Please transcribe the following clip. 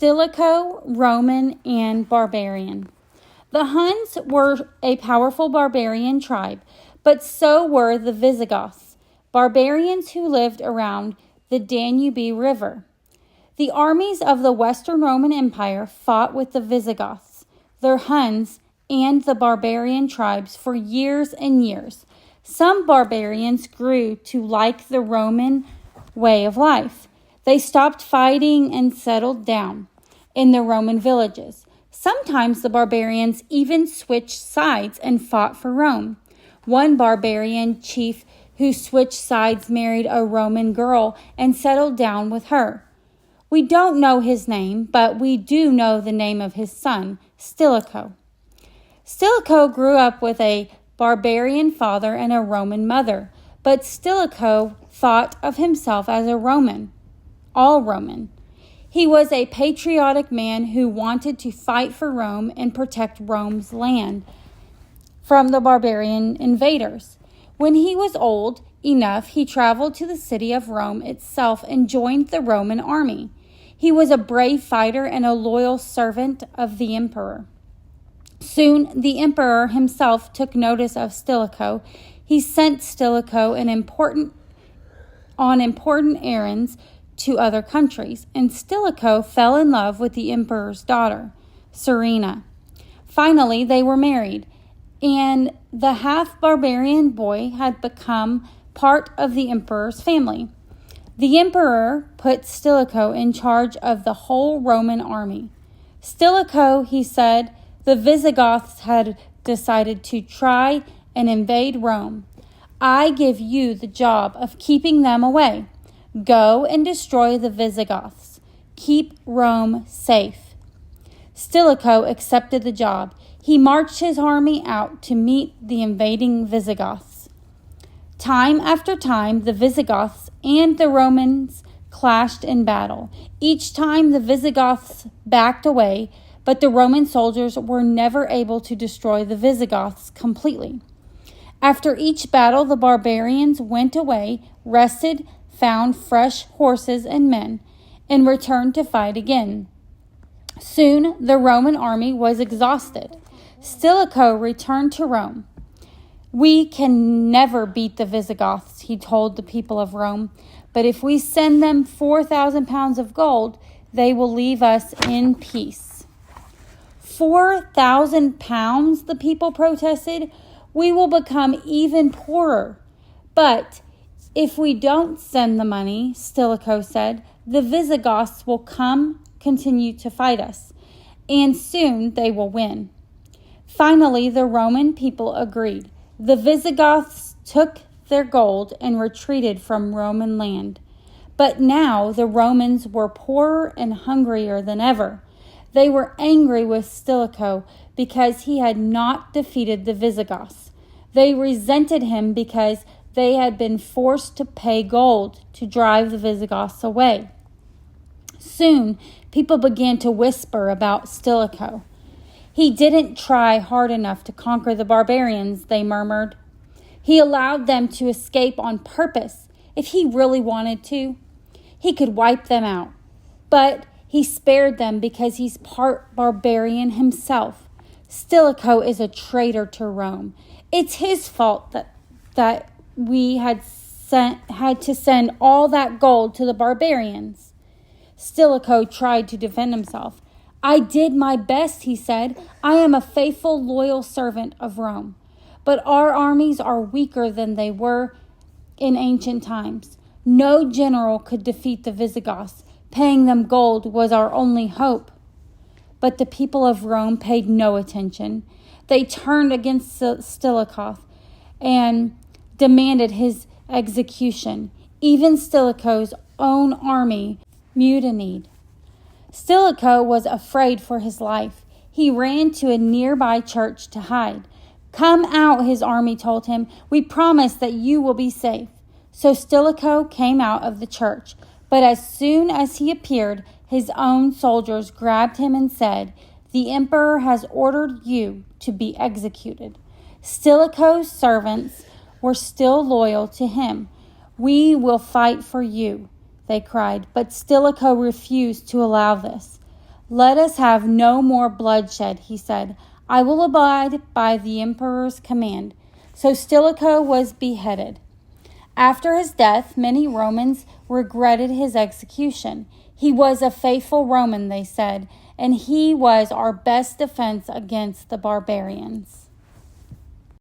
Stilicho, Roman, and barbarian. The Huns were a powerful barbarian tribe, but so were the Visigoths, barbarians who lived around the Danube River. The armies of the Western Roman Empire fought with the Visigoths, the Huns, and the barbarian tribes for years and years. Some barbarians grew to like the Roman way of life. They stopped fighting and settled down in the Roman villages. Sometimes the barbarians even switched sides and fought for Rome. One barbarian chief who switched sides married a Roman girl and settled down with her. We don't know his name, but we do know the name of his son, Stilicho. Stilicho grew up with a barbarian father and a Roman mother, but Stilicho thought of himself as a Roman, all Roman. He was a patriotic man who wanted to fight for Rome and protect Rome's land from the barbarian invaders. When he was old enough, he traveled to the city of Rome itself and joined the Roman army. He was a brave fighter and a loyal servant of the emperor. Soon, the emperor himself took notice of Stilicho. He sent Stilicho on important errands to other countries, and Stilicho fell in love with the emperor's daughter, Serena. Finally, they were married, and the half-barbarian boy had become part of the emperor's family. The emperor put Stilicho in charge of the whole Roman army. Stilicho, he said, the Visigoths had decided to try and invade Rome. I give you the job of keeping them away. Go and destroy the Visigoths. Keep Rome safe. Stilicho accepted the job. He marched his army out to meet the invading Visigoths. Time after time, the Visigoths and the Romans clashed in battle. Each time the Visigoths backed away, but the Roman soldiers were never able to destroy the Visigoths completely. After each battle, the barbarians went away, rested, found fresh horses and men, and returned to fight again. Soon, the Roman army was exhausted. Stilicho returned to Rome. We can never beat the Visigoths, he told the people of Rome, but if we send them 4,000 pounds of gold, they will leave us in peace. 4,000 pounds, the people protested. We will become even poorer. But if we don't send the money, Stilicho said, the Visigoths will continue to fight us, and soon they will win. Finally, the Roman people agreed. The Visigoths took their gold and retreated from Roman land. But now the Romans were poorer and hungrier than ever. They were angry with Stilicho because he had not defeated the Visigoths. They resented him because they had been forced to pay gold to drive the Visigoths away. Soon, people began to whisper about Stilicho. He didn't try hard enough to conquer the barbarians, they murmured. He allowed them to escape on purpose. If he really wanted to, he could wipe them out. But he spared them because he's part barbarian himself. Stilicho is a traitor to Rome. It's his fault that we had to send all that gold to the barbarians. Stilicho tried to defend himself. I did my best, he said. I am a faithful, loyal servant of Rome. But our armies are weaker than they were in ancient times. No general could defeat the Visigoths. Paying them gold was our only hope. But the people of Rome paid no attention. They turned against Stilicho and demanded his execution. Even Stilicho's own army mutinied. Stilicho was afraid for his life. He ran to a nearby church to hide. Come out, his army told him. We promise that you will be safe. So Stilicho came out of the church. But as soon as he appeared, his own soldiers grabbed him and said, the emperor has ordered you to be executed. Stilicho's servants were still loyal to him. We will fight for you, they cried, but Stilicho refused to allow this. "Let us have no more bloodshed," he said. "I will abide by the emperor's command." So Stilicho was beheaded. After his death, many Romans regretted his execution. He was a faithful Roman, they said, and he was our best defense against the barbarians.